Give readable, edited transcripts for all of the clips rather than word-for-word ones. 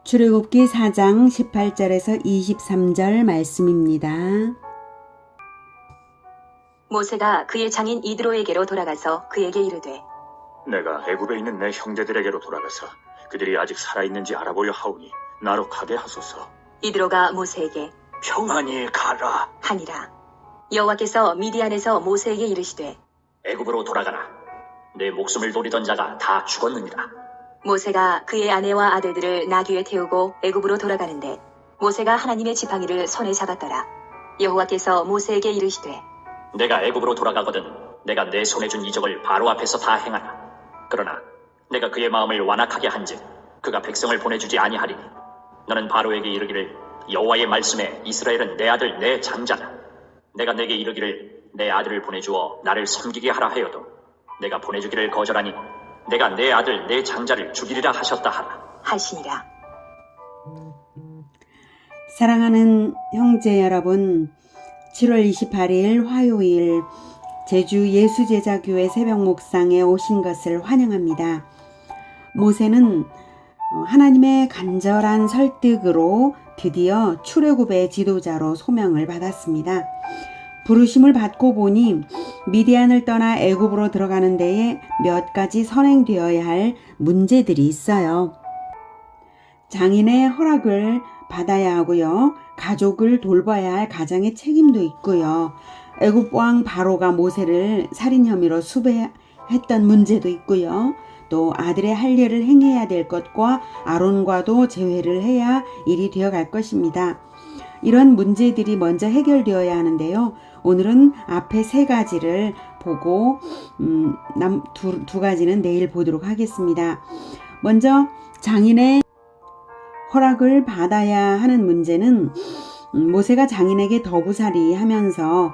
출애굽기 4장 18절에서 23절 말씀입니다. 모세가 그의 장인 이드로에게로 돌아가서 그에게 이르되 내가 애굽에 있는 내 형제들에게로 돌아가서 그들이 아직 살아있는지 알아보려 하오니 나로 가게 하소서. 이드로가 모세에게 평안히 가라. 하니라. 여호와께서 미디안에서 모세에게 이르시되 애굽으로 돌아가라. 내 목숨을 노리던 자가 다 죽었느니라. 모세가 그의 아내와 아들들을 나귀에 태우고 애굽으로 돌아가는데 모세가 하나님의 지팡이를 손에 잡았더라. 여호와께서 모세에게 이르시되 내가 애굽으로 돌아가거든 내가 내 손에 준 이적을 바로 앞에서 다 행하라. 그러나 내가 그의 마음을 완악하게 한즉 그가 백성을 보내주지 아니하리니 너는 바로에게 이르기를 여호와의 말씀에 이스라엘은 내 아들 내 장자다. 내가 내게 이르기를 내 아들을 보내주어 나를 섬기게 하라 하여도 내가 보내주기를 거절하니 내가 내 아들 내 장자를 죽이리라 하셨다 하라. 하시니라. 사랑하는 형제 여러분, 7월 28일 화요일 제주 예수제자교회 새벽 목상에 오신 것을 환영합니다. 모세는 하나님의 간절한 설득으로 드디어 출애굽의 지도자로 소명을 받았습니다. 부르심을 받고 보니 미디안을 떠나 애굽으로 들어가는 데에 몇 가지 선행되어야 할 문제들이 있어요. 장인의 허락을 받아야 하고요. 가족을 돌봐야 할 가장의 책임도 있고요. 애굽 왕 바로가 모세를 살인 혐의로 수배했던 문제도 있고요. 또 아들의 할 일을 행해야 될 것과 아론과도 재회를 해야 일이 되어갈 것입니다. 이런 문제들이 먼저 해결되어야 하는데요. 오늘은 앞에 세 가지를 보고 두 가지는 내일 보도록 하겠습니다. 먼저 장인의 허락을 받아야 하는 문제는 모세가 장인에게 더부살이 하면서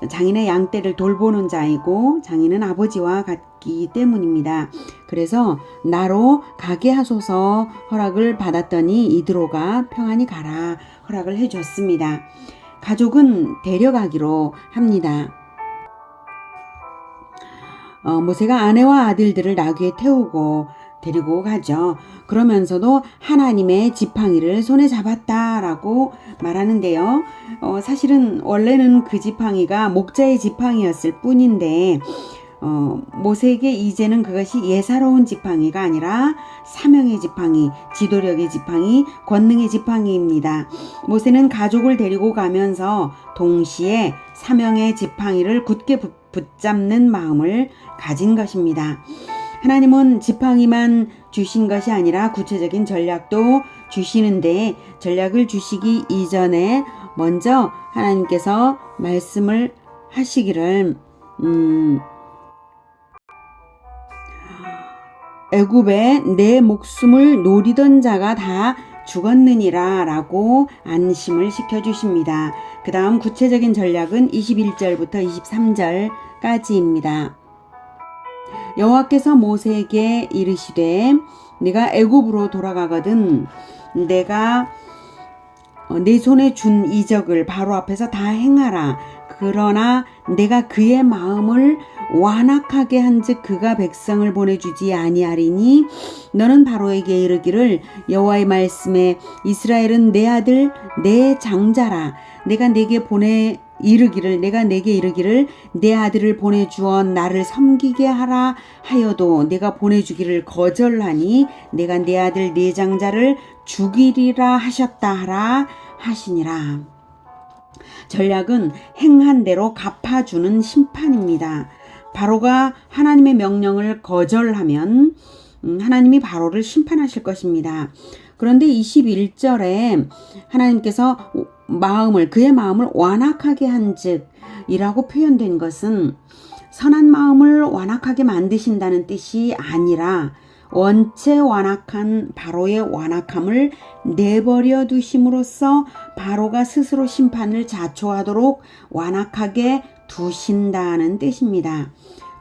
장인의 양떼를 돌보는 자이고 장인은 아버지와 같기 때문입니다. 그래서 나로 가게 하소서 허락을 받았더니 이드로가 평안히 가라 허락을 해줬습니다. 가족은 데려가기로 합니다. 모세가 아내와 아들들을 나귀에 태우고 데리고 가죠. 그러면서도 하나님의 지팡이를 손에 잡았다라고 말하는데요. 사실은 원래는 그 지팡이가 목자의 지팡이였을 뿐인데 모세에게 이제는 그것이 예사로운 지팡이가 아니라 사명의 지팡이, 지도력의 지팡이, 권능의 지팡이입니다. 모세는 가족을 데리고 가면서 동시에 사명의 지팡이를 굳게 붙잡는 마음을 가진 것입니다. 하나님은 지팡이만 주신 것이 아니라 구체적인 전략도 주시는데 전략을 주시기 이전에 먼저 하나님께서 말씀을 하시기를 애굽에 내 목숨을 노리던 자가 다 죽었느니라 라고 안심을 시켜주십니다. 그 다음 구체적인 전략은 21절부터 23절까지입니다. 여호와께서 모세에게 이르시되 네가 애굽으로 돌아가거든 내가 네 손에 준 이적을 바로 앞에서 다 행하라. 그러나 내가 그의 마음을 완악하게 한즉 그가 백성을 보내주지 아니하리니 너는 바로에게 이르기를 여호와의 말씀에 이스라엘은 내 아들 내 장자라. 내가 내게 이르기를 내 아들을 보내주어 나를 섬기게 하라 하여도 내가 보내주기를 거절하니 내가 내 아들 내 장자를 죽이리라 하셨다 하라 하시니라. 전략은 행한 대로 갚아주는 심판입니다. 바로가 하나님의 명령을 거절하면 하나님이 바로를 심판하실 것입니다. 그런데 21절에 하나님께서 그의 마음을 완악하게 한즉 이라고 표현된 것은 선한 마음을 완악하게 만드신다는 뜻이 아니라 원체 완악한 바로의 완악함을 내버려 두심으로써 바로가 스스로 심판을 자초하도록 완악하게 두신다는 뜻입니다.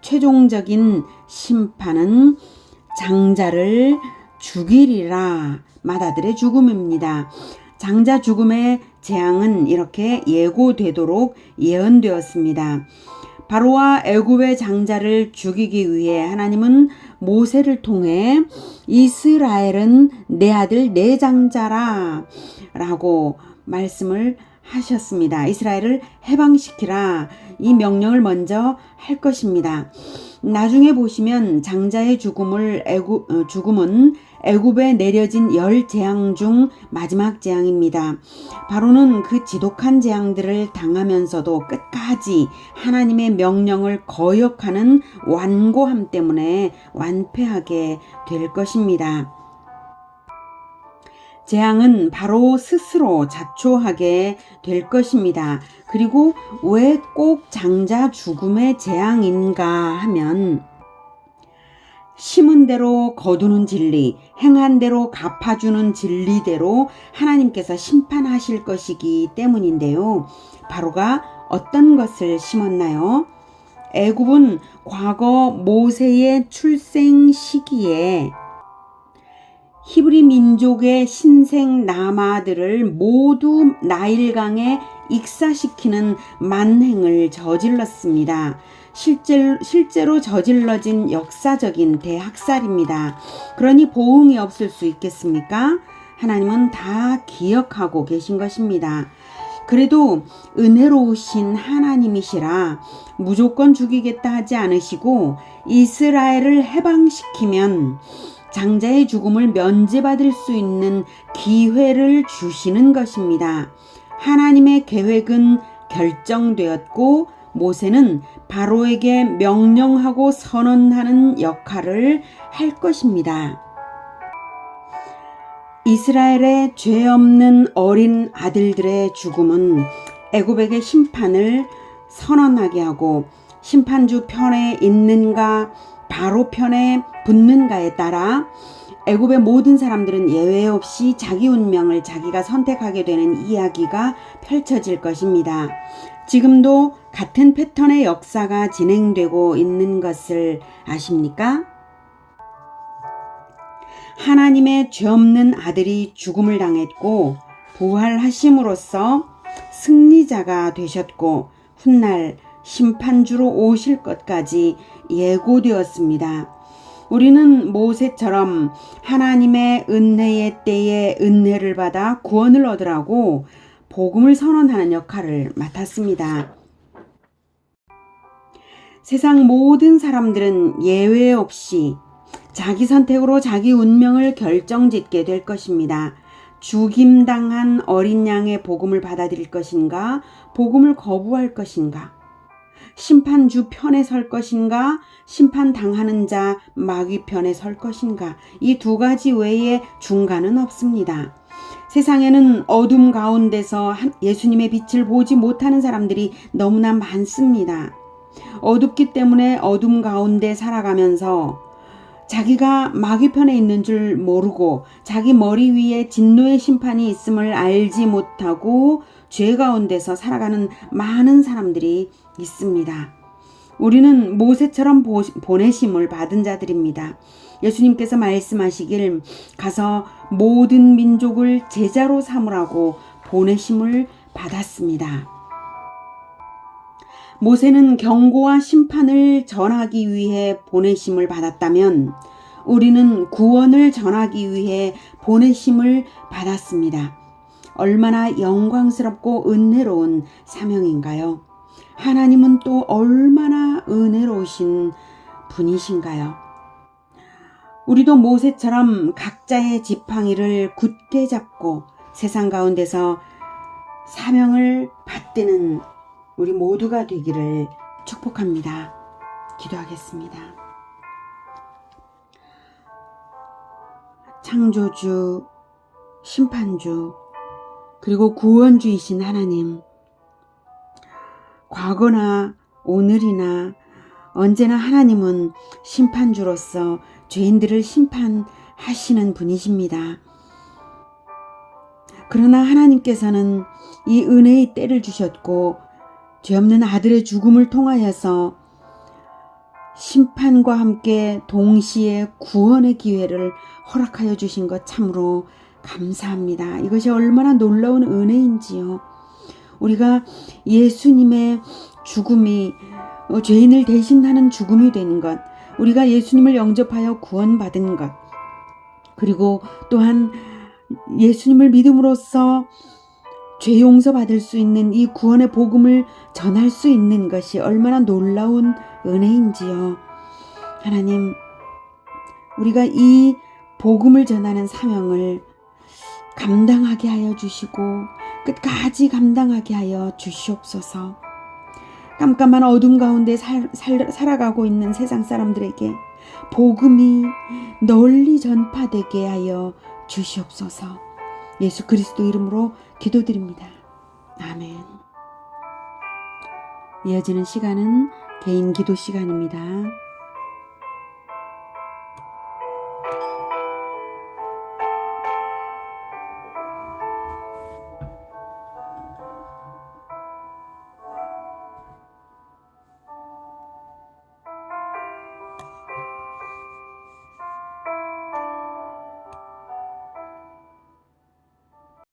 최종적인 심판은 장자를 죽이리라 맏아들의 죽음입니다. 장자 죽음의 재앙은 이렇게 예고되도록 예언되었습니다. 바로와 애굽의 장자를 죽이기 위해 하나님은 모세를 통해 이스라엘은 내 아들 내 장자라 라고 말씀을 하셨습니다. 이스라엘을 해방시키라, 이 명령을 먼저 할 것입니다. 나중에 보시면 장자의 죽음은 애굽에 내려진 10재앙 중 마지막 재앙입니다. 바로는 그 지독한 재앙들을 당하면서도 끝까지 하나님의 명령을 거역하는 완고함 때문에 완패하게 될 것입니다. 재앙은 바로 스스로 자초하게 될 것입니다. 그리고 왜 꼭 장자 죽음의 재앙인가 하면 심은 대로 거두는 진리, 행한 대로 갚아주는 진리대로 하나님께서 심판하실 것이기 때문인데요. 바로가 어떤 것을 심었나요? 애굽은 과거 모세의 출생 시기에 히브리 민족의 신생 남아들을 모두 나일강에 익사시키는 만행을 저질렀습니다. 실제로 저질러진 역사적인 대학살입니다. 그러니 보응이 없을 수 있겠습니까? 하나님은 다 기억하고 계신 것입니다. 그래도 은혜로우신 하나님이시라 무조건 죽이겠다 하지 않으시고 이스라엘을 해방시키면 장자의 죽음을 면제받을 수 있는 기회를 주시는 것입니다. 하나님의 계획은 결정되었고 모세는 바로에게 명령하고 선언하는 역할을 할 것입니다. 이스라엘의 죄 없는 어린 아들들의 죽음은 애굽에게 심판을 선언하게 하고 심판주 편에 있는가 바로 편에 붙는가에 따라 애굽의 모든 사람들은 예외 없이 자기 운명을 자기가 선택하게 되는 이야기가 펼쳐질 것입니다. 지금도 같은 패턴의 역사가 진행되고 있는 것을 아십니까? 하나님의 죄 없는 아들이 죽음을 당했고 부활하심으로써 승리자가 되셨고 훗날 심판주로 오실 것까지 예고되었습니다. 우리는 모세처럼 하나님의 은혜의 때에 은혜를 받아 구원을 얻으라고 복음을 선언하는 역할을 맡았습니다. 세상 모든 사람들은 예외 없이 자기 선택으로 자기 운명을 결정짓게 될 것입니다. 죽임당한 어린 양의 복음을 받아들일 것인가, 복음을 거부할 것인가, 심판주 편에 설 것인가, 심판당하는 자 마귀 편에 설 것인가, 이 두 가지 외에 중간은 없습니다. 세상에는 어둠 가운데서 예수님의 빛을 보지 못하는 사람들이 너무나 많습니다. 어둡기 때문에 어둠 가운데 살아가면서 자기가 마귀 편에 있는 줄 모르고 자기 머리 위에 진노의 심판이 있음을 알지 못하고 죄 가운데서 살아가는 많은 사람들이 있습니다. 우리는 모세처럼 보내심을 받은 자들입니다. 예수님께서 말씀하시길 가서 모든 민족을 제자로 삼으라고 보내심을 받았습니다. 모세는 경고와 심판을 전하기 위해 보내심을 받았다면 우리는 구원을 전하기 위해 보내심을 받았습니다. 얼마나 영광스럽고 은혜로운 사명인가요? 하나님은 또 얼마나 은혜로우신 분이신가요? 우리도 모세처럼 각자의 지팡이를 굳게 잡고 세상 가운데서 사명을 받드는 우리 모두가 되기를 축복합니다. 기도하겠습니다. 창조주, 심판주, 그리고 구원주이신 하나님, 과거나 오늘이나 언제나 하나님은 심판주로서 죄인들을 심판하시는 분이십니다. 그러나 하나님께서는 이 은혜의 때를 주셨고 죄 없는 아들의 죽음을 통하여서 심판과 함께 동시에 구원의 기회를 허락하여 주신 것 참으로 감사합니다. 이것이 얼마나 놀라운 은혜인지요. 우리가 예수님의 죽음이 죄인을 대신하는 죽음이 되는 것, 우리가 예수님을 영접하여 구원받은 것, 그리고 또한 예수님을 믿음으로써 죄 용서받을 수 있는 이 구원의 복음을 전할 수 있는 것이 얼마나 놀라운 은혜인지요. 하나님, 우리가 이 복음을 전하는 사명을 감당하게 하여 주시고 끝까지 감당하게 하여 주시옵소서. 깜깜한 어둠 가운데 살아가고 있는 세상 사람들에게 복음이 널리 전파되게 하여 주시옵소서. 예수 그리스도 이름으로 기도드립니다. 아멘. 이어지는 시간은 개인 기도 시간입니다.